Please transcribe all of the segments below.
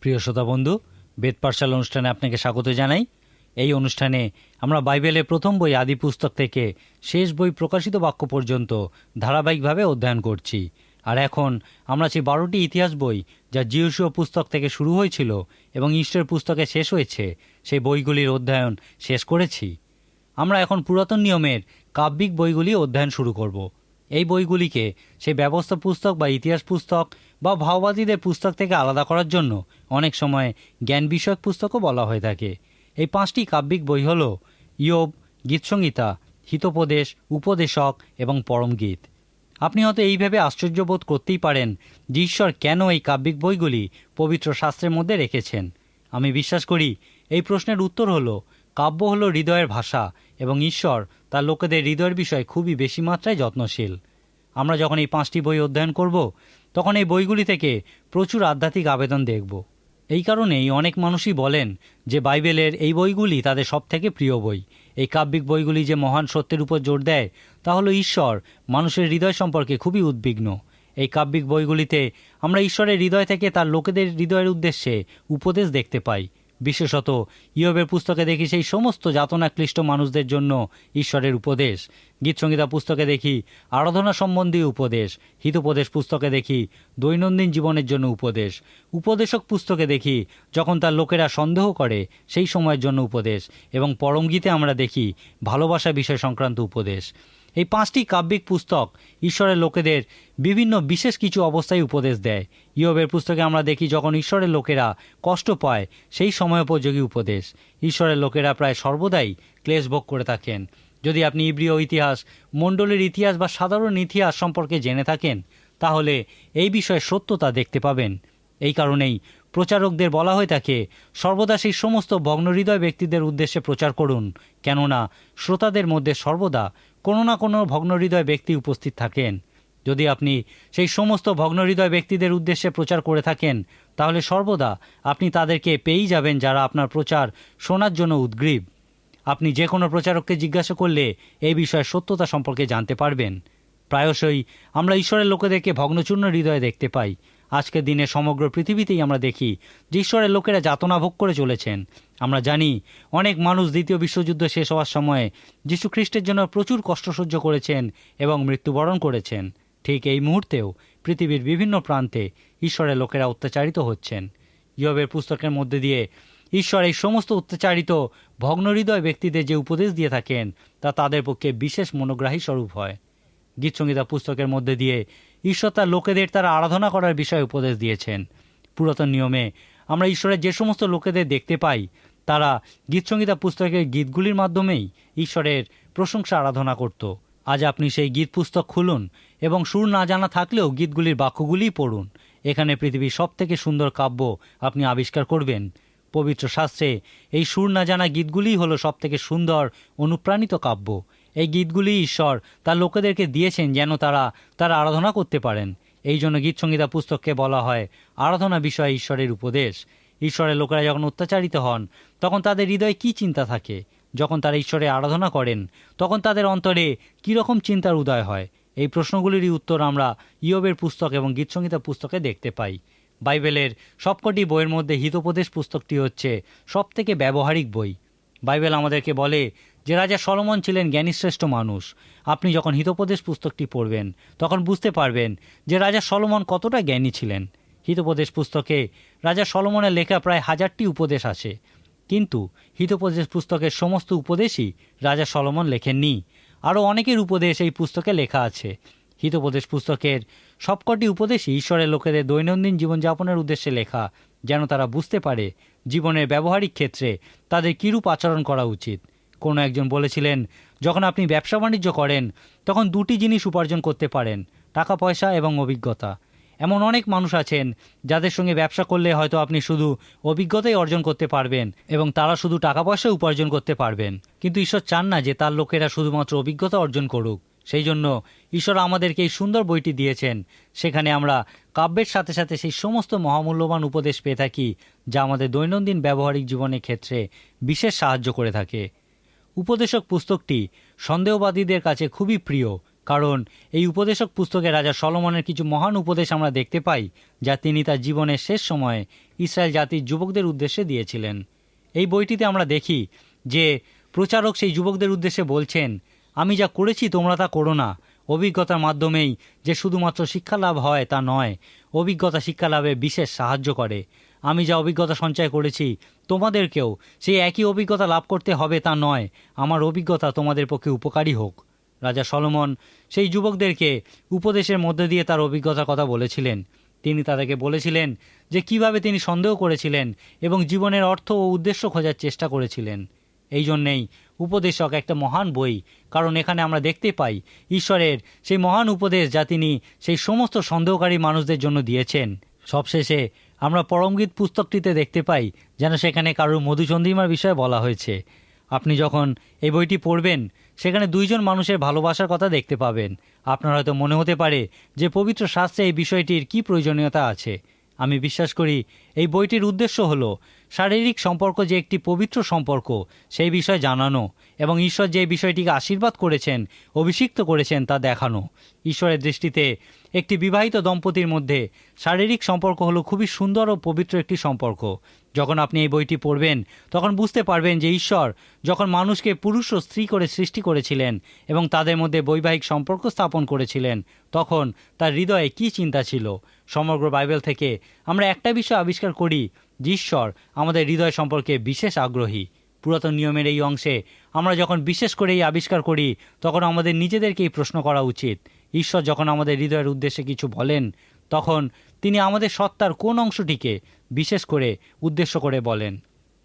প্রিয় শ্রোতা বন্ধু, বেদ পাঠশালা অনুষ্ঠানে আপনাকে স্বাগত জানাই। এই অনুষ্ঠানে আমরা বাইবেলের প্রথম বই আদি পুস্তক থেকে শেষ বই প্রকাশিত বাক্য পর্যন্ত ধারাবাহিকভাবে অধ্যয়ন করছি। আর এখন আমরা সেই 12টি ইতিহাস বই যা জিহুশূয়া পুস্তক থেকে শুরু হয়েছিল এবং ঈশ্বরের পুস্তকে শেষ হয়েছে, সেই বইগুলির অধ্যয়ন শেষ করেছি। আমরা এখন পুরাতন নিয়মের কাব্যিক বইগুলি অধ্যয়ন শুরু করব। এই বইগুলিকে সেই ব্যবস্থা পুস্তক বা ইতিহাস পুস্তক বা ভাওবাদীদের পুস্তক থেকে আলাদা করার জন্য অনেক সময় জ্ঞান বিষয়ক পুস্তকও বলা হয়ে থাকে। এই 5টি কাব্যিক বই হল ইয়োব, গীতসংহিতা, হিতোপদেশ, উপদেশক এবং পরম গীত। আপনি হয়তো এইভাবে আশ্চর্যবোধ করতেই পারেন যে ঈশ্বর কেন এই কাব্যিক বইগুলি পবিত্র শাস্ত্রের মধ্যে রেখেছেন। আমি বিশ্বাস করি এই প্রশ্নের উত্তর হলো, কাব্য হলো হৃদয়ের ভাষা এবং ঈশ্বর তার লোকেদের হৃদয়ের বিষয়ে খুবই বেশি মাত্রায় যত্নশীল। আমরা যখন এই 5টি বই অধ্যয়ন করব, তখন এই বইগুলি থেকে প্রচুর আধ্যাত্মিক আবেদন দেখব। এই কারণেই অনেক মানুষই বলেন যে বাইবেলের এই বইগুলি তাদের সবথেকে প্রিয় বই। এই কাব্যিক বইগুলি যে মহান সত্যের উপর জোর দেয় তা হলো ঈশ্বর মানুষের হৃদয় সম্পর্কে খুবই উদ্বিগ্ন। এই কাব্যিক বইগুলিতে আমরা ঈশ্বরের হৃদয় থেকে তার লোকেদের হৃদয়ের উদ্দেশ্যে উপদেশ দেখতে পাই। বিশেষত ইয়োবের পুস্তকে দেখি সেই সমস্ত যাতনাক্লিষ্ট মানুষদের জন্য ঈশ্বরের উপদেশ। গীতসংহিতা পুস্তকে দেখি আরাধনা সম্বন্ধী উপদেশ। হিতোপদেশ পুস্তকে দেখি দৈনন্দিন জীবনের জন্য উপদেশ। উপদেশক পুস্তকে দেখি যখন তার লোকেরা সন্দেহ করে সেই সময়ের জন্য উপদেশ। এবং পরম গীতে আমরা দেখি ভালোবাসা বিষয় সংক্রান্ত উপদেশ। এই 5টি কাব্যিক পুস্তক ঈশ্বরের লোকেদের বিভিন্ন বিশেষ কিছু অবস্থায় উপদেশ দেয়। ইয়োবের পুস্তকে আমরা দেখি যখন ঈশ্বরের লোকেরা কষ্ট পায় সেই সময়োপযোগী উপদেশ। ঈশ্বরের লোকেরা প্রায় সর্বদাই ক্লেশ ভোগ করে থাকেন। যদি আপনি ইব্রিয় ইতিহাস, মণ্ডলীর ইতিহাস বা সাধারণ ইতিহাস সম্পর্কে জেনে থাকেন, তাহলে এই বিষয়ে সত্যতা দেখতে পাবেন। এই কারণেই প্রচারকদের বলা হয়ে থাকে সর্বদা সেই সমস্ত ভগ্নহৃদয় ব্যক্তিদের উদ্দেশ্যে প্রচার করুন, কেননা শ্রোতাদের মধ্যে সর্বদা কোনো না কোনো ভগ্নহৃদয় ব্যক্তি উপস্থিত থাকেন। যদি আপনি সেই সমস্ত ভগ্নহৃদয় ব্যক্তিদের উদ্দেশ্যে প্রচার করে থাকেন, তাহলে সর্বদা আপনি তাদেরকে পেয়েই যাবেন যারা আপনার প্রচার শোনার জন্য উদগ্রীব। আপনি যে কোনো প্রচারককে জিজ্ঞাসা করলে এই বিষয়ে সত্যতা সম্পর্কে জানতে পারবেন। প্রায়শই আমরা ঈশ্বরের লোকেদেরকে ভগ্নচূর্ণ হৃদয়ে দেখতে পাই। আজকের দিনে সমগ্র পৃথিবীতেই আমরা দেখি যে ঈশ্বরের লোকেরা যাতনা ভোগ করে চলেছেন। আমরা জানি অনেক মানুষ দ্বিতীয় বিশ্বযুদ্ধ শেষ হওয়ার সময় যীশু খ্রিস্টের জন্য প্রচুর কষ্ট সহ্য করেছেন এবং মৃত্যুবরণ করেছেন। ঠিক এই মুহূর্তেও পৃথিবীর বিভিন্ন প্রান্তে ঈশ্বরের লোকেরা অত্যাচারিত হচ্ছেন। ইয়োবের পুস্তকের মধ্যে দিয়ে ঈশ্বর এই সমস্ত অত্যাচারিত ভগ্নহৃদয় ব্যক্তিদের যে উপদেশ দিয়ে থাকেন তা তাদের পক্ষে বিশেষ মনোগ্রাহী স্বরূপ হয়। গীতসংহিতা পুস্তকের মধ্যে দিয়ে ঈশ্বর তার লোকেদের তারা আরাধনা করার বিষয়ে উপদেশ দিয়েছেন। পুরাতন নিয়মে আমরা ঈশ্বরের যে সমস্ত লোকেদের দেখতে পাই, তারা গীতসংহিতা পুস্তকের গীতগুলির মাধ্যমেই ঈশ্বরের প্রশংসা আরাধনা করত। আজ আপনি সেই গীত পুস্তক খুলুন এবং সুর না জানা থাকলেও গীতগুলির বাক্যগুলিই পড়ুন। এখানে পৃথিবীর সবথেকে সুন্দর কাব্য আপনি আবিষ্কার করবেন। পবিত্র শাস্ত্রে এই সুর না জানা গীতগুলিই হলো সবথেকে সুন্দর অনুপ্রাণিত কাব্য। এই গীতগুলি ঈশ্বর তার লোকেদেরকে দিয়েছেন যেন তারা আরাধনা করতে পারেন। এই জন্য গীতসংহিতা পুস্তককে বলা হয় আরাধনা বিষয়ে ঈশ্বরের উপদেশ। ঈশ্বরের লোকেরা যখন অত্যাচারিত হন, তখন তাদের হৃদয়ে কী চিন্তা থাকে? যখন তারা ঈশ্বরের আরাধনা করেন, তখন তাদের অন্তরে কীরকম চিন্তার উদয় হয়? এই প্রশ্নগুলিরই উত্তর আমরা ইয়োবের পুস্তক এবং গীতসংহিতা পুস্তকে দেখতে পাই। বাইবেলের সবকটি বইয়ের মধ্যে হিতোপদেশ পুস্তকটি হচ্ছে সবথেকে ব্যবহারিক বই। বাইবেল আমাদেরকে বলে যে রাজা সলোমন ছিলেন জ্ঞানীশ্রেষ্ঠ মানুষ। আপনি যখন হিতোপদেশ পুস্তকটি পড়বেন, তখন বুঝতে পারবেন যে রাজা সলোমন কতটা জ্ঞানী ছিলেন। হিতোপদেশ পুস্তকে রাজা সলোমনের লেখা প্রায় 1000টি উপদেশ আছে, কিন্তু হিতোপদেশ পুস্তকের সমস্ত উপদেশই রাজা সলোমন লেখেননি। আরও অনেকের উপদেশ এই পুস্তকে লেখা আছে। হিতোপদেশ পুস্তকের সবকটি উপদেশই ঈশ্বরের লোকেদের দৈনন্দিন জীবনযাপনের উদ্দেশ্যে লেখা, যেন তারা বুঝতে পারে জীবনের ব্যবহারিক ক্ষেত্রে তাদের কীরূপ আচরণ করা উচিত। কোনো একজন বলেছিলেন, যখন আপনি ব্যবসা বাণিজ্য করেন তখন 2টি জিনিস উপার্জন করতে পারেন, টাকা পয়সা এবং অভিজ্ঞতা। এমন অনেক মানুষ আছেন যাদের সঙ্গে ব্যবসা করলে হয়তো আপনি শুধু অভিজ্ঞতাই অর্জন করতে পারবেন এবং তারা শুধু টাকা পয়সা উপার্জন করতে পারবেন, কিন্তু ঈশ্বর চান না যে তার লোকেরা শুধুমাত্র অভিজ্ঞতা অর্জন করুক। সেই জন্য ঈশ্বর আমাদেরকে এই সুন্দর বইটি দিয়েছেন। সেখানে আমরা কাব্যের সাথে সাথে সেই সমস্ত মহামূল্যবান উপদেশ পেয়ে থাকি যা আমাদের দৈনন্দিন ব্যবহারিক জীবনের ক্ষেত্রে বিশেষ সাহায্য করে থাকে। উপদেশক পুস্তকটি সন্দেহবাদীদের কাছে খুবই প্রিয়, কারণ এই উপদেশক পুস্তকে রাজা সলোমনের কিছু মহান উপদেশ আমরা দেখতে পাই, যা তিনি তার জীবনের শেষ সময়ে ইসরায়েল জাতির যুবকদের উদ্দেশ্যে দিয়েছিলেন। এই বইটিতে আমরা দেখি যে প্রচারক সেই যুবকদের উদ্দেশ্যে বলছেন, আমি যা করেছি তোমরা তা করো না। অভিজ্ঞতার মাধ্যমেই যে শুধুমাত্র শিক্ষা লাভ হয় তা নয়, অভিজ্ঞতা শিক্ষা লাভে বিশেষ সাহায্য করে। আমি যা অভিজ্ঞতা সঞ্চয় করেছি তোমাদেরকেও সেই একই অভিজ্ঞতা লাভ করতে হবে তা নয়, আমার অভিজ্ঞতা তোমাদের পক্ষে উপকারী হোক। রাজা সলোমন সেই যুবকদেরকে উপদেশের মধ্যে দিয়ে তার অভিজ্ঞতার কথা বলেছিলেন। তিনি তাদেরকে বলেছিলেন যে কিভাবে তিনি সন্দেহ করেছিলেন এবং জীবনের অর্থ ও উদ্দেশ্য খোঁজার চেষ্টা করেছিলেন। এই জন্যেই উপদেশক একটা মহান বই, কারণ এখানে আমরা দেখতে পাই ঈশ্বরের সেই মহান উপদেশ যা তিনি সেই সমস্ত সন্দেহকারী মানুষদের জন্য দিয়েছেন। সবশেষে আমরা পরমগীত পুস্তকটিতে দেখতে পাই যেন সেখানে কারুর মধুচন্দ্রিমার বিষয়ে বলা হয়েছে। আপনি যখন এই বইটি পড়বেন সেখানে দুইজন মানুষের ভালোবাসার কথা দেখতে পাবেন। আপনার হয়তো মনে হতে পারে যে পবিত্র শাস্ত্রে এই বিষয়টির কী প্রয়োজনীয়তা আছে। আমি বিশ্বাস করি এই বইটির উদ্দেশ্য হল শারীরিক সম্পর্ক যে একটি পবিত্র সম্পর্ক সেই বিষয়ে জানানো এবং ঈশ্বর যে বিষয়টিকে আশীর্বাদ করেছেন, অভিষিক্ত করেছেন তা দেখানো। ঈশ্বরের দৃষ্টিতে একটি বিবাহিত দম্পতির মধ্যে শারীরিক সম্পর্ক হলো খুবই সুন্দর ও পবিত্র একটি সম্পর্ক। যখন আপনি এই বইটি পড়বেন তখন বুঝতে পারবেন যে ঈশ্বর যখন মানুষকে পুরুষ ও স্ত্রী করে সৃষ্টি করেছিলেন এবং তাদের মধ্যে বৈবাহিক সম্পর্ক স্থাপন করেছিলেন, তখন তার হৃদয়ে কী চিন্তা ছিল। সমগ্র বাইবেল থেকে আমরা একটা বিষয় আবিষ্কার করি যে ঈশ্বর আমাদের হৃদয় সম্পর্কে বিশেষ আগ্রহী। পুরাতন নিয়মের এই অংশে আমরা যখন বিশেষ করে এই আবিষ্কার করি তখন আমাদের নিজেদেরকেই প্রশ্ন করা উচিত, ঈশ্বর যখন আমাদের হৃদয়ের উদ্দেশ্যে কিছু বলেন তখন তিনি আমাদের সত্তার কোন অংশটিকে বিশেষ করে উদ্দেশ্য করে বলেন।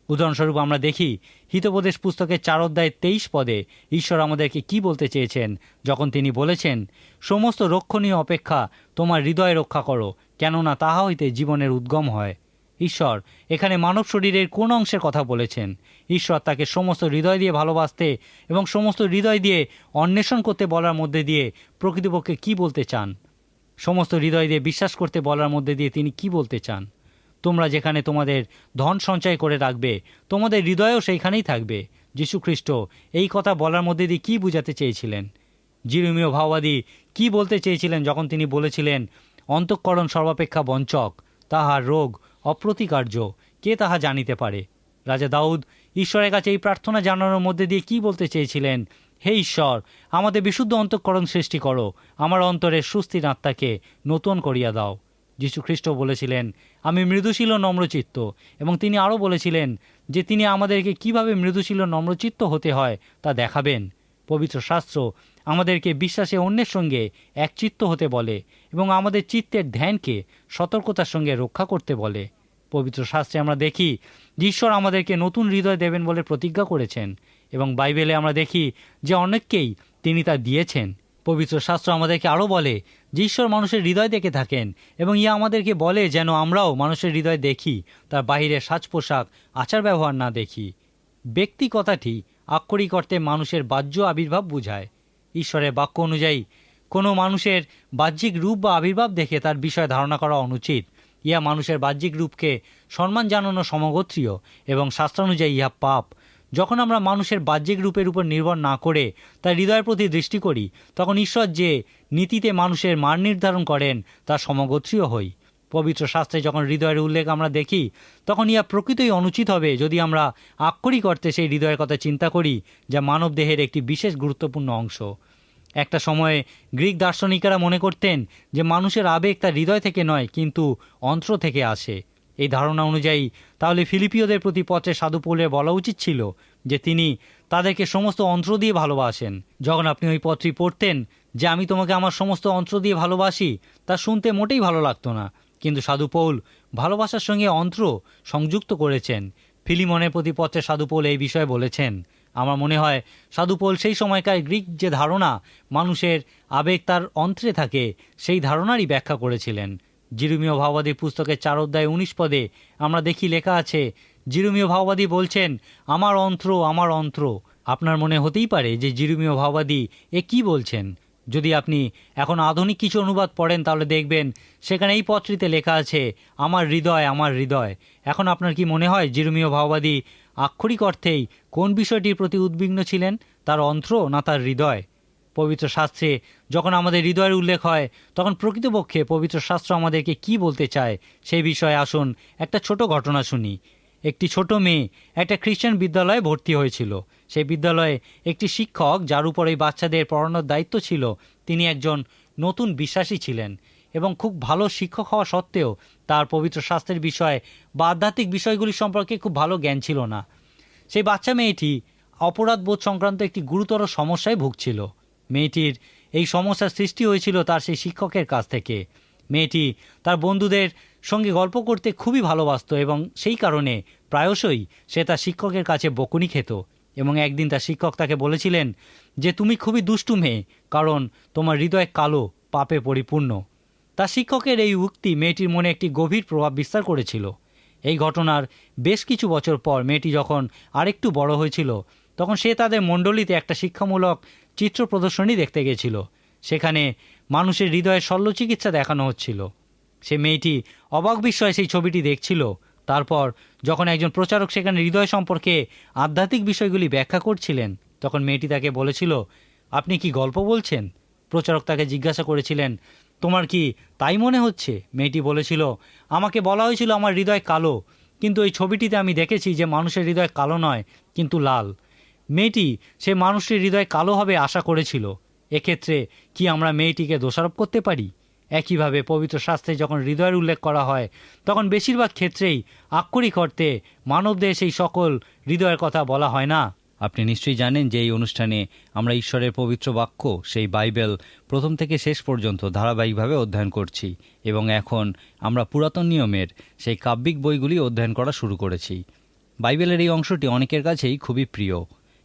উদাহরণস্বরূপ আমরা দেখি হিতোপদেশ পুস্তকের 4 অধ্যায় 23 পদে ঈশ্বর আমাদেরকে কি বলতে চেয়েছেন যখন তিনি বলেছেন, সমস্ত রক্ষণীয় অপেক্ষা তোমার হৃদয় রক্ষা করো, কেননা তাহা হইতে জীবনের উদ্গম হয়। ঈশ্বর এখানে মানব শরীরের কোন অংশের কথা বলেছেন? ঈশ্বর তাকে সমস্ত হৃদয় দিয়ে ভালোবাসতে এবং সমস্ত হৃদয় দিয়ে অন্বেষণ করতে বলার মধ্যে দিয়ে প্রকৃতপক্ষে কি বলতে চান? সমস্ত হৃদয় দিয়ে বিশ্বাস করতে বলার মধ্যে দিয়ে তিনি কি বলতে চান? তোমরা যেখানে তোমাদের ধন সঞ্চয় করে রাখবে তোমাদের হৃদয়ও সেইখানেই থাকবে। যীশুখ্রিস্ট এই কথা বলার মধ্যে দিয়ে কি বুঝাতে চেয়েছিলেন? জিরমীয় ভাওবাদী কি বলতে চেয়েছিলেন যখন তিনি বলেছিলেন, অন্তঃকরণ সর্বাপেক্ষা বঞ্চক, তাহার রোগ অপ্রতিকার্য, কে তাহা জানিতে পারে? রাজা দাউদ ঈশ্বরের কাছে এই প্রার্থনা জানানোর মধ্যে দিয়ে কি বলতে চেয়েছিলেন? হে ঈশ্বর, আমাদের বিশুদ্ধ অন্তঃকরণ সৃষ্টি করো, আমার অন্তরের সুস্থির আত্মাকে নতুন করিয়া দাও। যীশুখ্রিস্ট বলেছিলেন, আমি মৃদুশীল ও নম্রচিত্ত, এবং তিনি আরও বলেছিলেন যে তিনি আমাদেরকে কিভাবে মৃদুশীল ও নম্রচিত্ত হতে হয় তা দেখাবেন। পবিত্র শাস্ত্র আমাদেরকে বিশ্বাসে অন্যের সঙ্গে একচিত্ত হতে বলে এবং আমাদের চিত্তের ধ্যানকে সতর্কতার সঙ্গে রক্ষা করতে বলে। পবিত্র শাস্ত্রে আমরা দেখি যে ঈশ্বর আমাদেরকে নতুন হৃদয় দেবেন বলে প্রতিজ্ঞা করেছেন এবং বাইবেলে আমরা দেখি যে অনেককেই তিনি তা দিয়েছেন। পবিত্র শাস্ত্র আমাদেরকে আরও বলে যে ঈশ্বর মানুষের হৃদয় দেখে থাকেন এবং ইয়া আমাদেরকে বলে যেন আমরাও মানুষের হৃদয় দেখি, তার বাহিরের সাজ পোশাক আচার ব্যবহার না দেখি। ব্যক্তি কথাটি আক্ষরিক অর্থে মানুষের বাহ্য আবির্ভাব বোঝায়। ঈশ্বরের বাক্য অনুযায়ী কোনো মানুষের বাহ্যিক রূপ বা আবির্ভাব দেখে তার বিষয়ে ধারণা করা অনুচিত। ইহা মানুষের বাহ্যিক রূপকে সম্মান জানানো সমগোত্রীয় এবং শাস্ত্রানুযায়ী ইহা পাপ। যখন আমরা মানুষের বাহ্যিক রূপের উপর নির্ভর না করে তার হৃদয়ের প্রতি দৃষ্টি করি তখন ঈশ্বর যে নীতিতে মানুষের মান নির্ধারণ করেন তা সমগোত্রীয় হই। পবিত্র শাস্ত্রে যখন হৃদয়ের উল্লেখ আমরা দেখি তখন ইহা প্রকৃতই অনুচিত হবে যদি আমরা আক্ষরিক অর্থে সেই হৃদয়ের কথা চিন্তা করি, যা মানব দেহের একটি বিশেষ গুরুত্বপূর্ণ অংশ। একটা সময়ে গ্রিক দার্শনিকেরা মনে করতেন যে মানুষের আবেগ তার হৃদয় থেকে নয় কিন্তু অন্ত্র থেকে আসে। এই ধারণা অনুযায়ী তাহলে ফিলিপিওদের প্রতি পত্রে সাধু পৌলের বলা উচিত ছিল যে তিনি তাদেরকে সমস্ত অন্ত্র দিয়ে ভালোবাসেন। যখন আপনি ওই পত্রটি পড়তেন যে আমি তোমাকে আমার সমস্ত অন্ত্র দিয়ে ভালোবাসি, তা শুনতে মোটেই ভালো লাগতো না, কিন্তু সাধু পৌল ভালোবাসার সঙ্গে অন্ত্র সংযুক্ত করেছেন। ফিলিমনের প্রতি পত্রে সাধু পৌল এই বিষয়ে বলেছেন। আমার মনে হয় সাধু পৌল সেই সময়কার গ্রিক যে ধারণা মানুষের আবেগ তার অন্ত্রে থাকে সেই ধারণারই ব্যাখ্যা করেছিলেন। জিরমীয় ভাওবাদী পুস্তকের 4 অধ্যায় 19 পদে আমরা দেখি লেখা আছে, জিরমীয় ভাওবাদী বলছেন, আমার অন্ত্র, আমার অন্ত্র। আপনার মনে হতেই পারে যে জিরমীয় ভাওবাদী এ কি বলছেন। যদি আপনি এখন আধুনিক কিছু অনুবাদ পড়েন তাহলে দেখবেন সেখানে এই পত্রিতে লেখা আছে, আমার হৃদয়, আমার হৃদয়। এখন আপনার কি মনে হয় জিরমীয় ভাওবাদী আক্ষরিক অর্থেই কোন বিষয়টির প্রতি উদ্বিগ্ন ছিলেন, তার অন্ত্র না তার হৃদয়? পবিত্র শাস্ত্রে যখন আমাদের হৃদয়ের উল্লেখ হয়, তখন প্রকৃতপক্ষে পবিত্র শাস্ত্র আমাদেরকে কি বলতে চায় সেই বিষয়ে আসুন একটা ছোট ঘটনা শুনি। একটি ছোট মেয়ে একটা খ্রিস্টান বিদ্যালয়ে ভর্তি হয়েছিল। সেই বিদ্যালয়ে একটি শিক্ষক, যার উপর এই বাচ্চাদের পড়ানোর দায়িত্ব ছিল, তিনি একজন নতুন বিশ্বাসী ছিলেন এবং খুব ভালো শিক্ষক হওয়া সত্ত্বেও তার পবিত্র শাস্ত্রের বিষয় বা আধ্যাত্মিক বিষয়গুলি সম্পর্কে খুব ভালো জ্ঞান ছিল না। সেই বাচ্চা মেয়েটি অপরাধ বোধ সংক্রান্ত একটি গুরুতর সমস্যায় ভুগছিল। মেয়েটির এই সমস্যার সৃষ্টি হয়েছিল তার সেই শিক্ষকের কাছ থেকে। মেয়েটি তার বন্ধুদের সঙ্গে গল্প করতে খুবই ভালোবাসত এবং সেই কারণে প্রায়শই সে তার শিক্ষকের কাছে বকুনি খেত। এবং একদিন তার শিক্ষক তাকে বলেছিলেন যে তুমি খুবই দুষ্টু মেয়ে, কারণ তোমার হৃদয় কালো, পাপে পরিপূর্ণ। তার শিক্ষকের এই উক্তি মেয়েটির মনে একটি গভীর প্রভাব বিস্তার করেছিল। এই ঘটনার বেশ কিছু বছর পর মেয়েটি যখন আরেকটু বড় হয়েছিল, তখন সে তাদের মণ্ডলীতে একটা শিক্ষামূলক চিত্র প্রদর্শনী দেখতে গেছিল। সেখানে মানুষের হৃদয়ের শল্যচিকিৎসা দেখানো হচ্ছিল। সে মেয়েটি অবাক বিস্ময়ে সেই ছবিটি দেখছিল। তারপর যখন একজন প্রচারক সেখানে হৃদয় সম্পর্কে আধ্যাত্মিক বিষয়গুলি ব্যাখ্যা করছিলেন, তখন মেয়েটি তাকে বলেছিল, আপনি কি গল্প বলছেন? প্রচারক তাকে জিজ্ঞাসা করেছিলেন, তোমার কি তাই মনে হচ্ছে? মেয়েটি বলেছিল, আমাকে বলা হয়েছিল আমার হৃদয় কালো, কিন্তু এই ছবিটিতে আমি দেখেছি যে মানুষের হৃদয় কালো নয়, কিন্তু লাল। মেয়েটি সে মানুষটির হৃদয় কালো হবে আশা করেছিল। এক্ষেত্রে কি আমরা মেয়েটিকে দোষারোপ করতে পারি? একইভাবে পবিত্র শাস্ত্রে যখন হৃদয়ের উল্লেখ করা হয়, তখন বেশিরভাগ ক্ষেত্রেই আক্ষরিক অর্থে মানবদের সেই সকল হৃদয়ের কথা বলা হয় না। আপনি নিশ্চয়ই জানেন যে এই অনুষ্ঠানে আমরা ঈশ্বরের পবিত্র বাক্য, সেই বাইবেল, প্রথম থেকে শেষ পর্যন্ত ধারাবাহিকভাবে অধ্যয়ন করছি এবং এখন আমরা পুরাতন নিয়মের সেই কাব্যিক বইগুলি অধ্যয়ন করা শুরু করেছি। বাইবেলের এই অংশটি অনেকের কাছেই খুবই প্রিয়।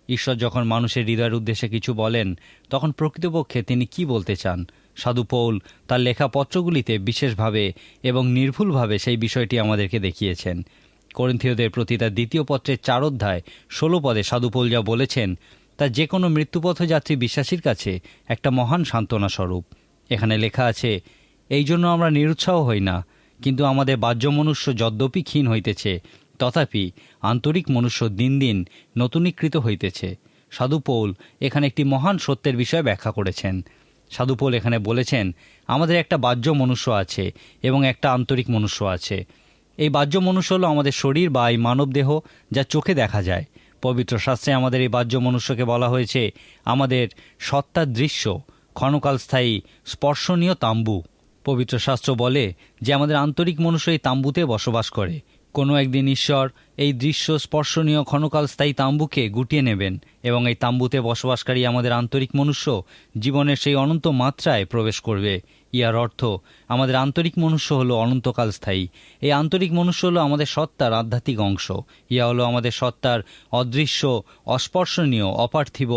ঈশ্বর যখন মানুষের হৃদয়ের উদ্দেশ্যে কিছু বলেন, তখন প্রকৃতপক্ষে তিনি কি বলতে চান, সাধু পৌল তার লেখা পত্রগুলিতে বিশেষভাবে এবং নির্ভুলভাবে সেই বিষয়টি আমাদেরকে দেখিয়েছেন। করিন্থীয়দের প্রতি তার দ্বিতীয় পত্রের 4 অধ্যায় 16 পদে সাধু পৌল যা বলেছেন, তা যে কোনো মৃত্যুপথযাত্রী বিশ্বাসীর কাছে একটা মহান সান্ত্বনা স্বরূপ। এখানে লেখা আছে, এই জন্য আমরা নিরুৎসাহ হই না, কিন্তু আমাদের বাহ্য মনুষ্য যদ্যপি ক্ষীণ হইতেছে, তথাপি আন্তরিক মনুষ্য দিন দিন নতুনীকৃত হইতেছে। সাধু পৌল এখানে একটি মহান সত্যের বিষয়ে ব্যাখ্যা করেছেন। সাধু পৌল এখানে বলেছেন, আমাদের একটা বাহ্য মনুষ্য আছে এবং একটা আন্তরিক মনুষ্য আছে। এই বাহ্য মনুষ্য হল আমাদের শরীর বা এই মানব দেহ, যা চোখে দেখা যায়। পবিত্র শাস্ত্রে আমাদের এই বাহ্য মনুষ্যকে বলা হয়েছে আমাদের সত্তার দৃশ্য, ক্ষণকাল স্থায়ী, স্পর্শনীয় তাম্বু। পবিত্র শাস্ত্র বলে যে আমাদের আন্তরিক মনুষ্য এই তাম্বুতে বসবাস করে। কোনো একদিন ঈশ্বর এই দৃশ্য, স্পর্শনীয়, ক্ষণকাল স্থায়ী তাম্বুকে গুটিয়ে নেবেন এবং এই তাম্বুতে বসবাসকারী আমাদের আন্তরিক মনুষ্য জীবনের সেই অনন্ত মাত্রায় প্রবেশ করবে। ইয়ার অর্থ আমাদের আন্তরিক মনুষ্য হলো অনন্তকাল স্থায়ী। এই আন্তরিক মনুষ্য হলো আমাদের সত্তার আধ্যাত্মিক অংশ। ইয়া হলো আমাদের সত্তার অদৃশ্য, অস্পর্শনীয়, অপার্থিব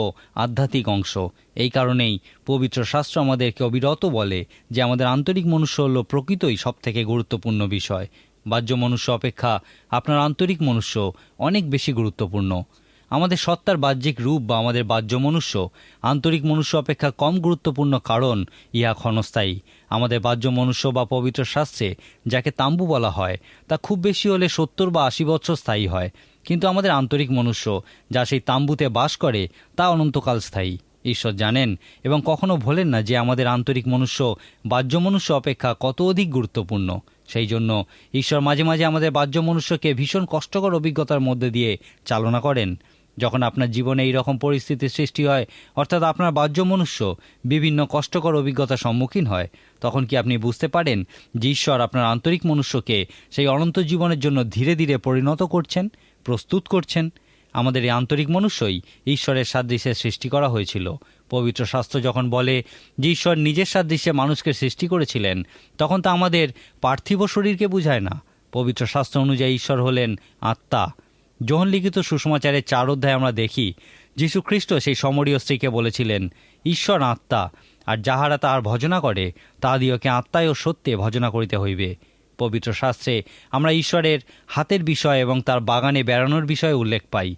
আধ্যাত্মিক অংশ। এই কারণেই পবিত্র শাস্ত্র আমাদেরকে অবিরত বলে যে আমাদের আন্তরিক মনুষ্য হলো প্রকৃতই সবথেকে গুরুত্বপূর্ণ বিষয়। বাহ্য মনুষ্য অপেক্ষা আপনার আন্তরিক মনুষ্য অনেক বেশি গুরুত্বপূর্ণ। আমাদের সত্তার বাহ্যিক রূপ বা আমাদের বাহ্য মনুষ্য আন্তরিক মনুষ্য অপেক্ষা কম গুরুত্বপূর্ণ, কারণ ইহা ক্ষণস্থায়ী। আমাদের বাহ্য মনুষ্য বা পবিত্র শাস্ত্রে যাকে তাম্বু বলা হয়, তা খুব বেশি হলে 70 বা 80 বছর স্থায়ী হয়, কিন্তু আমাদের আন্তরিক মনুষ্য যা সেই তাম্বুতে বাস করে তা অনন্তকাল স্থায়ী। ঈশ্বর জানেন এবং কখনো ভোলেন না যে আমাদের আন্তরিক মনুষ্য বাহ্য মনুষ্য অপেক্ষা কত অধিক গুরুত্বপূর্ণ। সেই জন্য ঈশ্বর মাঝে মাঝে আমাদের বাহ্য মনুষ্যকে ভীষণ কষ্টকর অভিজ্ঞতার মধ্যে দিয়ে চালনা করেন। যখন আপনার জীবনে এই রকম পরিস্থিতির সৃষ্টি হয়, অর্থাৎ আপনার বাহ্য মনুষ্য বিভিন্ন কষ্টকর অভিজ্ঞতার সম্মুখীন হয়, তখন কি আপনি বুঝতে পারেন যে ঈশ্বর আপনার আন্তরিক মনুষ্যকে সেই অনন্ত জীবনের জন্য ধীরে ধীরে পরিণত করছেন, প্রস্তুত করছেন? আমাদের এই আন্তরিক মনুষ্যই ঈশ্বরের সাদৃশ্যে সৃষ্টি করা হয়েছিল। পবিত্র শাস্ত্র যখন বলে যে ঈশ্বর নিজের সাদৃশ্যে মানুষকে সৃষ্টি করেছিলেন, তখন তা আমাদের পার্থিব শরীরকে বোঝায় না। পবিত্র শাস্ত্র অনুযায়ী ঈশ্বর হলেন আত্মা। যোহন লিখিত সুসমাচারের 4 অধ্যায়ে আমরা দেখি যীশু খ্রিস্ট সেই সমরীয় স্ত্রীকে বলেছিলেন, ঈশ্বর আত্মা, আর যাহারা তাহার ভজনা করে তাহাদিওকে আত্মায় ও সত্যে ভজনা করিতে হইবে। পবিত্র শাস্ত্রে আমরা ঈশ্বরের হাতের বিষয় এবং তার বাগানে বেড়ানোর বিষয়ে উল্লেখ পাই।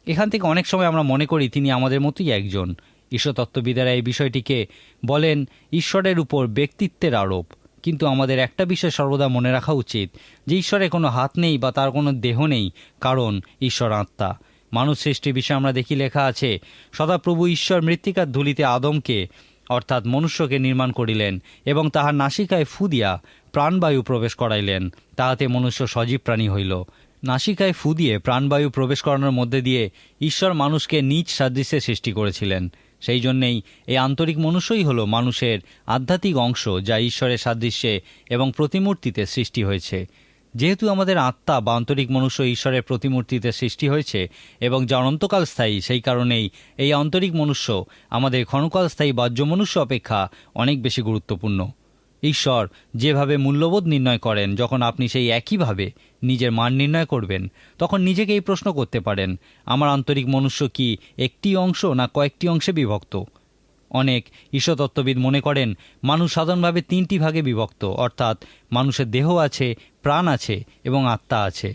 এখান থেকে অনেক সময় আমরা মনে করি তিনি আমাদের মতোই একজন। ঈশ্বরতত্ত্ববিদেরা এই বিষয়টিকে বলেন ঈশ্বরের উপর ব্যক্তিত্বের আরোপ। কিন্তু আমাদের একটা বিষয় সর্বদা মনে রাখা উচিত যে ঈশ্বরের কোনো হাত নেই বা তার কোনো দেহ নেই, কারণ ঈশ্বর আত্মা। মানুষ সৃষ্টির বিষয়ে আমরা দেখি লেখা আছে, সদাপ্রভু ঈশ্বর মৃত্তিকার ধূলিতে আদমকে অর্থাৎ মনুষ্যকে নির্মাণ করিলেন এবং তাহার নাসিকায় ফু দিয়া প্রাণবায়ু প্রবেশ করাইলেন, তাহাতে মনুষ্য সজীব প্রাণী হইল। নাসিকায় ফু দিয়ে প্রাণবায়ু প্রবেশ করানোর মধ্যে দিয়ে ঈশ্বর মানুষকে নিজ সাদৃশ্যে সৃষ্টি করেছিলেন। সেই জন্যেই এই আন্তরিক মনুষ্যই হল মানুষের আধ্যাত্মিক অংশ, যা ঈশ্বরের সাদৃশ্যে এবং প্রতিমূর্তিতে সৃষ্টি হয়েছে। যেহেতু আমাদের আত্মা বা আন্তরিক মনুষ্য ঈশ্বরের প্রতিমূর্তিতে সৃষ্টি হয়েছে এবং যা অনন্তকাল স্থায়ী, সেই কারণেই এই আন্তরিক মনুষ্য আমাদের ক্ষণকাল স্থায়ী বাহ্য মনুষ্য অপেক্ষা অনেক বেশি গুরুত্বপূর্ণ। ঈশ্বর যেভাবে মূল্যবোধ নির্ণয় করেন, যখন আপনি সেই একইভাবে নিজের মান নির্ণয় করবেন, তখন নিজেকে এই প্রশ্ন করতে পারেন, আমার আন্তরিক মনুষ্য কি একটি অংশ না কয়েকটি অংশে বিভক্ত? অনেক ঈশ্বরতত্ত্ববিদ মনে করেন মানুষ সাধারণভাবে 3টি ভাগে বিভক্ত, অর্থাৎ মানুষের দেহ আছে, প্রাণ আছে এবং আত্মা আছে।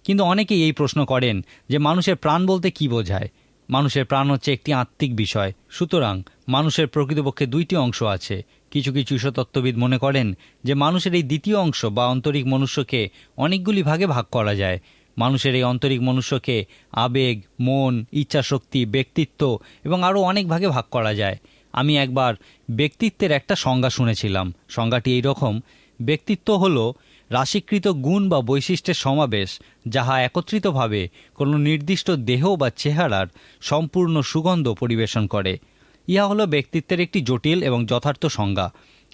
কিন্তু অনেকেই এই প্রশ্ন করেন যে মানুষের প্রাণ বলতে কি বোঝায়? মানুষের প্রাণ হচ্ছে একটি আত্মিক বিষয়, সুতরাং মানুষের প্রকৃতপক্ষে 2টি অংশ আছে। কিছু কিছু ঈশ্বরতত্ত্ববিদ মনে করেন যে মানুষের এই দ্বিতীয় অংশ বা আন্তরিক মনুষ্যকে অনেকগুলি ভাগে ভাগ করা যায়। মানুষের এই আন্তরিক মনুষ্যকে আবেগ, মন, ইচ্ছাশক্তি, ব্যক্তিত্ব এবং আরও অনেক ভাগে ভাগ করা যায়। আমি একবার ব্যক্তিত্বের একটা সংজ্ঞা শুনেছিলাম। সংজ্ঞাটি এইরকম: ব্যক্তিত্ব হল রাশিকৃত গুণ বা বৈশিষ্ট্যের সমাবেশ, যাহা একত্রিতভাবে কোনো নির্দিষ্ট দেহ বা চেহারার সম্পূর্ণ সুগন্ধ পরিবেশন করে। ইহা হলো ব্যক্তিত্বের একটি জটিল এবং যথার্থ সংজ্ঞা।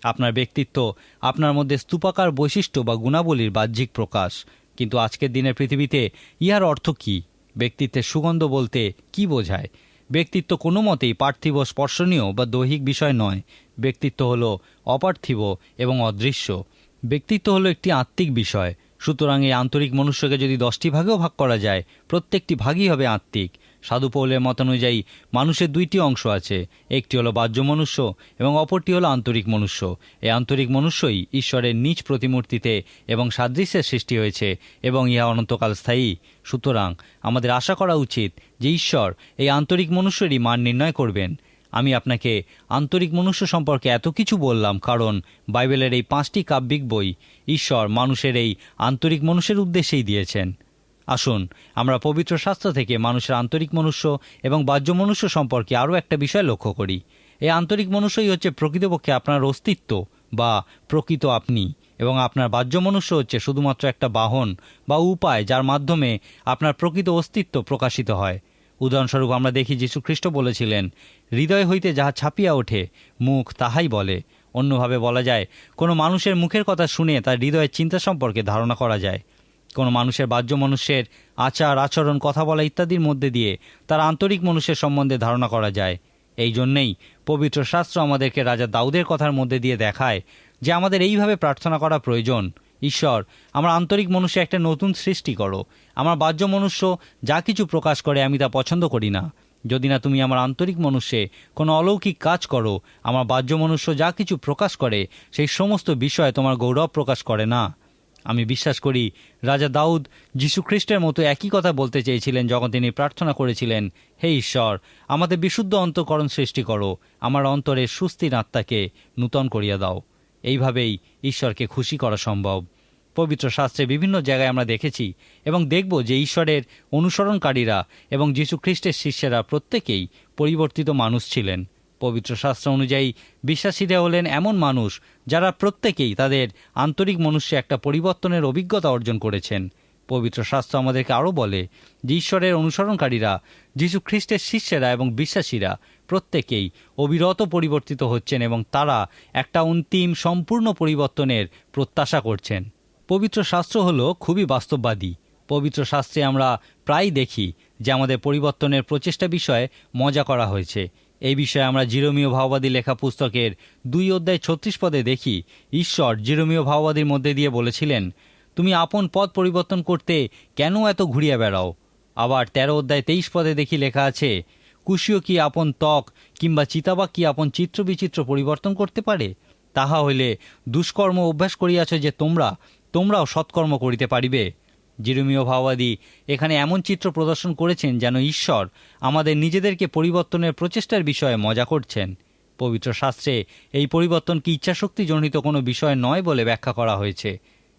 আপনার ব্যক্তিত্ব আপনার মধ্যে স্তূপাকার বৈশিষ্ট্য বা গুণাবলীর বাহ্যিক প্রকাশ। কিন্তু আজকের দিনের পৃথিবীতে ইহার অর্থ কী? ব্যক্তিত্বের সুগন্ধ বলতে কি বোঝায়? ব্যক্তিত্ব কোনো মতেই পার্থিব, স্পর্শনীয় বা দৈহিক বিষয় নয়। ব্যক্তিত্ব হলো অপার্থিব এবং অদৃশ্য। ব্যক্তিত্ব হলো একটি আত্মিক বিষয়। সুতরাং এই আন্তরিক মনুষ্যকে যদি 10টি ভাগেও ভাগ করা যায়, প্রত্যেকটি ভাগই হবে আত্মিক। সাধু পৌলের মতানুযায়ী মানুষের 2টি অংশ আছে, একটি হলো বাহ্য মনুষ্য এবং অপরটি হলো আন্তরিক মনুষ্য। এই আন্তরিক মনুষ্যই ঈশ্বরের নিজ প্রতিমূর্তিতে এবং সাদৃশ্যের সৃষ্টি হয়েছে এবং ইহা অনন্তকাল স্থায়ী। সুতরাং আমাদের আশা করা উচিত যে ঈশ্বর এই আন্তরিক মনুষ্যেরই মান নির্ণয় করবেন। আমি আপনাকে আন্তরিক মনুষ্য সম্পর্কে এত কিছু বললাম কারণ বাইবেলের এই 5টি কাব্যিক বই ঈশ্বর মানুষের এই আন্তরিক মনুষ্যের উদ্দেশ্যেই দিয়েছেন। আসুন আমরা পবিত্র শাস্ত্র থেকে মানুষের আন্তরিক মনুষ্য এবং বাহ্য মনুষ্য সম্পর্কে আরও একটা বিষয় লক্ষ্য করি। এই আন্তরিক মনুষ্যই হচ্ছে প্রকৃতপক্ষে আপনার অস্তিত্ব বা প্রকৃত আপনি, এবং আপনার বাহ্য মনুষ্য হচ্ছে শুধুমাত্র একটা বাহন বা উপায় যার মাধ্যমে আপনার প্রকৃত অস্তিত্ব প্রকাশিত হয়। উদাহরণস্বরূপ আমরা দেখি যীশু খ্রিস্ট বলেছিলেন, হৃদয় হইতে যাহা ছাপিয়া ওঠে মুখ তাহাই বলে। অন্যভাবে বলা যায়, কোনো মানুষের মুখের কথা শুনে তার হৃদয়ের চিন্তা সম্পর্কে ধারণা করা যায়। কোনো মানুষের বাহ্য মনুষ্যের আচার, আচরণ, কথা বলা ইত্যাদির মধ্যে দিয়ে তার আন্তরিক মনুষ্যের সম্বন্ধে ধারণা করা যায়। এই জন্যেই পবিত্র শাস্ত্র আমাদেরকে রাজা দাউদের কথার মধ্যে দিয়ে দেখায় যে আমাদের এইভাবে প্রার্থনা করা প্রয়োজন, ঈশ্বর, আমার আন্তরিক মনুষ্যে একটা নতুন সৃষ্টি করো। আমার বাহ্য মনুষ্য যা কিছু প্রকাশ করে আমি তা পছন্দ করি না। যদি না তুমি আমার আন্তরিক মনুষ্যে কোনো অলৌকিক কাজ করো, আমার বাহ্য মনুষ্য যা কিছু প্রকাশ করে সেই সমস্ত বিষয় তোমার গৌরব প্রকাশ করে না। আমি বিশ্বাস করি রাজা দাউদ যীশু খ্রিস্টের মতো একই কথা বলতে চেয়েছিলেন যখন তিনি প্রার্থনা করেছিলেন, হে ঈশ্বর, আমাদের বিশুদ্ধ অন্তঃকরণ সৃষ্টি করো, আমার অন্তরের সুস্থির আত্মাকে নূতন করিয়া দাও। এইভাবেই ঈশ্বরকে খুশি করা সম্ভব। পবিত্র শাস্ত্রে বিভিন্ন জায়গায় আমরা দেখেছি এবং দেখব যে ঈশ্বরের অনুসরণকারীরা এবং যীশু খ্রিস্টের শিষ্যেরা প্রত্যেকেই পরিবর্তিত মানুষ ছিলেন। পবিত্র শাস্ত্র অনুযায়ী বিশ্বাসীরা হলেন এমন মানুষ যারা প্রত্যেকেই তাদের আন্তরিক মনুষ্যে একটা পরিবর্তনের অভিজ্ঞতা অর্জন করেছেন। পবিত্র শাস্ত্র আমাদেরকে আরও বলে যে ঈশ্বরের অনুসরণকারীরা, যীশু খ্রিস্টের শিষ্যেরা এবং বিশ্বাসীরা প্রত্যেকেই অবিরত পরিবর্তিত হচ্ছেন এবং তারা একটা অন্তিম সম্পূর্ণ পরিবর্তনের প্রত্যাশা করছেন। পবিত্র শাস্ত্র হলো খুবই বাস্তববাদী। পবিত্র শাস্ত্রে আমরা প্রায় দেখি যে আমাদের পরিবর্তনের প্রচেষ্টা বিষয়ে মজা করা হয়েছে। এই বিষয়ে আমরা জিরোমীয় ভাওবাদী লেখা পুস্তকের 2:36 দেখি ঈশ্বর জিরোমীয় ভাওবাদীর মধ্যে দিয়ে বলেছিলেন, তুমি আপন পথ পরিবর্তন করতে কেন এত ঘুরিয়া বেড়াও? আবার 13:23 দেখি লেখা আছে, কুশীয় কি আপন ত্বক কিংবা চিতাবাঘ কি আপন চিত্র বিচিত্র পরিবর্তন করতে পারে? তাহা হইলে দুষ্কর্ম অভ্যাস করিয়াছ যে তোমরাও সৎকর্ম করিতে পারিবে। জিরোমীয় ভাওবাদী এখানে এমন চিত্র প্রদর্শন করেছেন যেন ঈশ্বর আমাদের নিজেদেরকে পরিবর্তনের প্রচেষ্টার বিষয়ে মজা করছেন। পবিত্র শাস্ত্রে এই পরিবর্তন কি ইচ্ছাশক্তি জনিত কোনো বিষয় নয় বলে ব্যাখ্যা করা হয়েছে।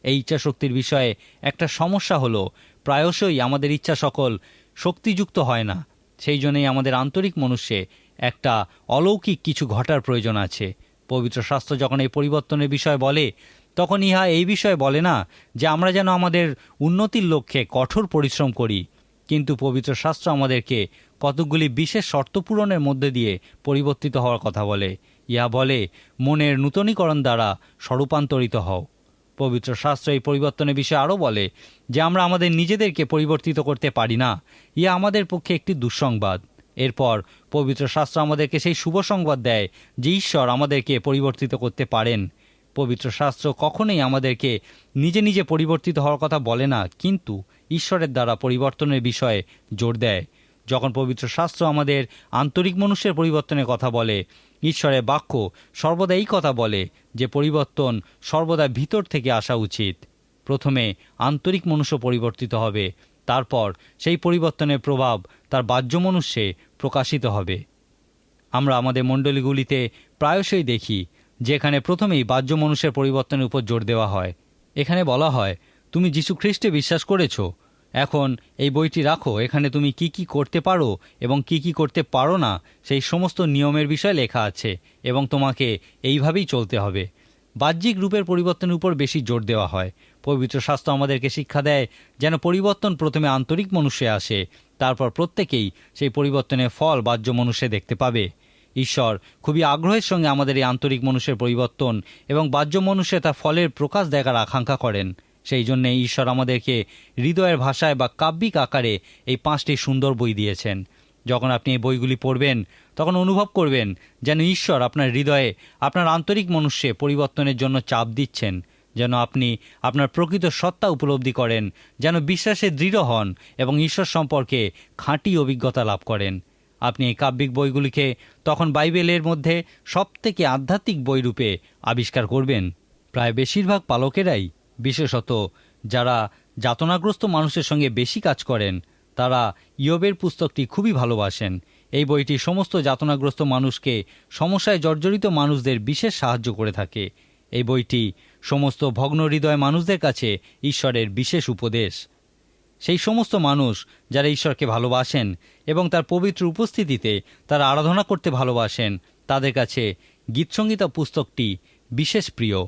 এই ইচ্ছাশক্তির বিষয়ে একটা সমস্যা হলো প্রায়শই আমাদের ইচ্ছা সকল শক্তিযুক্ত হয় না। সেই জন্যই আমাদের আন্তরিক মনুষ্যে একটা অলৌকিক কিছু ঘটার প্রয়োজন আছে। পবিত্র শাস্ত্র যখন এই পরিবর্তনের বিষয় বলে, তখন ইহা এই বিষয়ে বলে না যে আমরা যেন আমাদের উন্নতির লক্ষ্যে কঠোর পরিশ্রম করি, কিন্তু পবিত্র শাস্ত্র আমাদেরকে কতকগুলি বিশেষ শর্ত পূরণের মধ্যে দিয়ে পরিবর্তিত হওয়ার কথা বলে। ইহা বলে, মনের নূতনীকরণ দ্বারা স্বরূপান্তরিত হও। পবিত্র শাস্ত্র এই পরিবর্তনের বিষয়ে আরও বলে যে আমরা আমাদের নিজেদেরকে পরিবর্তিত করতে পারি না। ইহা আমাদের পক্ষে একটি দুঃসংবাদ। এরপর পবিত্র শাস্ত্র আমাদেরকে সেই শুভ সংবাদ দেয় যে ঈশ্বর আমাদেরকে পরিবর্তিত করতে পারেন। পবিত্র শাস্ত্র কখনোই আমাদেরকে নিজে নিজে পরিবর্তিত হওয়ার কথা বলে না, কিন্তু ঈশ্বরের দ্বারা পরিবর্তনের বিষয়ে জোর দেয়। যখন পবিত্র শাস্ত্র আমাদের আন্তরিক মনুষ্যের পরিবর্তনের কথা বলে, ঈশ্বরের বাক্য সর্বদা এই কথা বলে যে পরিবর্তন সর্বদা ভিতর থেকে আসা উচিত। প্রথমে আন্তরিক মনুষ্য পরিবর্তিত হবে, তারপর সেই পরিবর্তনের প্রভাব তার বাহ্য মনুষ্যে প্রকাশিত হবে। আমরা আমাদের মণ্ডলীগুলিতে প্রায়শই দেখি যেখানে প্রথমেই বাহ্য মনুষ্যের পরিবর্তনের উপর জোর দেওয়া হয়। এখানে বলা হয়, তুমি যীশু খ্রিস্টে বিশ্বাস করেছ, এখন এই বইটি রাখো, এখানে তুমি কি কি করতে পারো এবং কি কি করতে পারো না সেই সমস্ত নিয়মের বিষয় লেখা আছে এবং তোমাকে এইভাবেই চলতে হবে। বাহ্যিক রূপের পরিবর্তনের উপর বেশি জোর দেওয়া হয়। পবিত্র শাস্ত্র আমাদেরকে শিক্ষা দেয় যেন পরিবর্তন প্রথমে আন্তরিক মনুষ্যে আসে, তারপর প্রত্যেকেই সেই পরিবর্তনের ফল বাহ্য মনুষ্যে দেখতে পাবে। ঈশ্বর খুবই আগ্রহের সঙ্গে আমাদের এই আন্তরিক মনুষ্যের পরিবর্তন এবং বাহ্য মনুষ্যে তা ফলের প্রকাশ দেখার আকাঙ্ক্ষা করেন। সেই জন্যে ঈশ্বর আমাদেরকে হৃদয়ের ভাষায় বা কাব্যিক আকারে এই 5টি সুন্দর বই দিয়েছেন। যখন আপনি এই বইগুলি পড়বেন, তখন অনুভব করবেন যেন ঈশ্বর আপনার হৃদয়ে, আপনার আন্তরিক মনুষ্যে পরিবর্তনের জন্য চাপ দিচ্ছেন, যেন আপনি আপনার প্রকৃত সত্তা উপলব্ধি করেন, যেন বিশ্বাসে দৃঢ় হন এবং ঈশ্বর সম্পর্কে খাঁটি অভিজ্ঞতা লাভ করেন। আপনি এই কাব্যিক বইগুলিকে তখন বাইবেলের মধ্যে সবথেকে আধ্যাত্মিক বই রূপে আবিষ্কার করবেন। প্রায় বেশিরভাগ পালকেরাই, বিশেষত যারা যাতনাগ্রস্ত মানুষের সঙ্গে বেশি কাজ করেন, তারা ইয়োবের পুস্তকটি খুবই ভালোবাসেন। এই বইটি সমস্ত যাতনাগ্রস্ত মানুষকে, সমস্যায় জর্জরিত মানুষদের বিশেষ সাহায্য করে থাকে। এই বইটি সমস্ত ভগ্ন হৃদয় মানুষদের কাছে ঈশ্বরের বিশেষ উপদেশ। সেই সমস্ত মানুষ যারা ঈশ্বরকে ভালোবাসেন এবং তার পবিত্র উপস্থিতিতে তারা আরাধনা করতে ভালোবাসেন, তাদের কাছে গীতসংগীতা পুস্তকটি বিশেষ প্রিয়।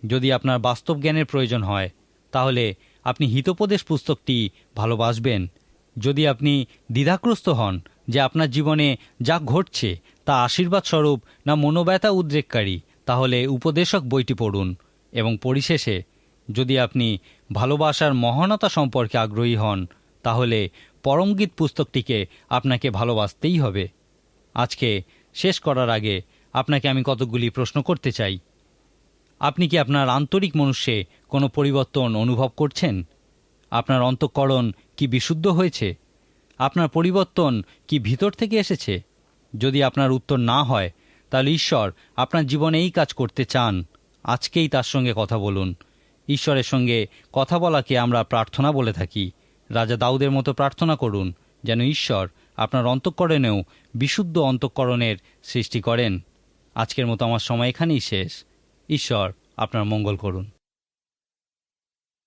যদি আপনার বাস্তব জ্ঞানের প্রয়োজন হয়, তাহলে আপনি হিতোপদেশ পুস্তকটি ভালোবাসবেন। যদি আপনি দ্বিধাগ্রস্ত হন যে আপনার জীবনে যা ঘটছে তা আশীর্বাদ স্বরূপ না মনোব্যথা উদ্রেককারী, তাহলে উপদেশক বইটি পড়ুন। এবং পরিশেষে, যদি আপনি ভালোবাসার মহানতা সম্পর্কে আগ্রহী হন, তাহলে পরমগীত পুস্তকটিকে আপনাকে ভালোবাসতেই হবে। আজকে শেষ করার আগে আপনাকে আমি কতকগুলি প্রশ্ন করতে চাই। আপনি কি আপনার আন্তরিক মনুষ্যে কোনো পরিবর্তন অনুভব করছেন? আপনার অন্তঃকরণ কি বিশুদ্ধ হয়েছে? আপনার পরিবর্তন কি ভিতর থেকে এসেছে? যদি আপনার উত্তর না হয়, তাহলে ঈশ্বর আপনার জীবনে এই কাজ করতে চান। আজকেই তার সঙ্গে কথা বলুন। ঈশ্বরের সঙ্গে কথা বলাকে আমরা প্রার্থনা বলে থাকি। রাজা দাউদের মতো প্রার্থনা করুন যেন ঈশ্বর আপনার অন্তঃকরণেও বিশুদ্ধ অন্তঃকরণের সৃষ্টি করেন। আজকের মতো আমার সময় এখানেই শেষ। ঈশ্বর আপনার মঙ্গল করুন।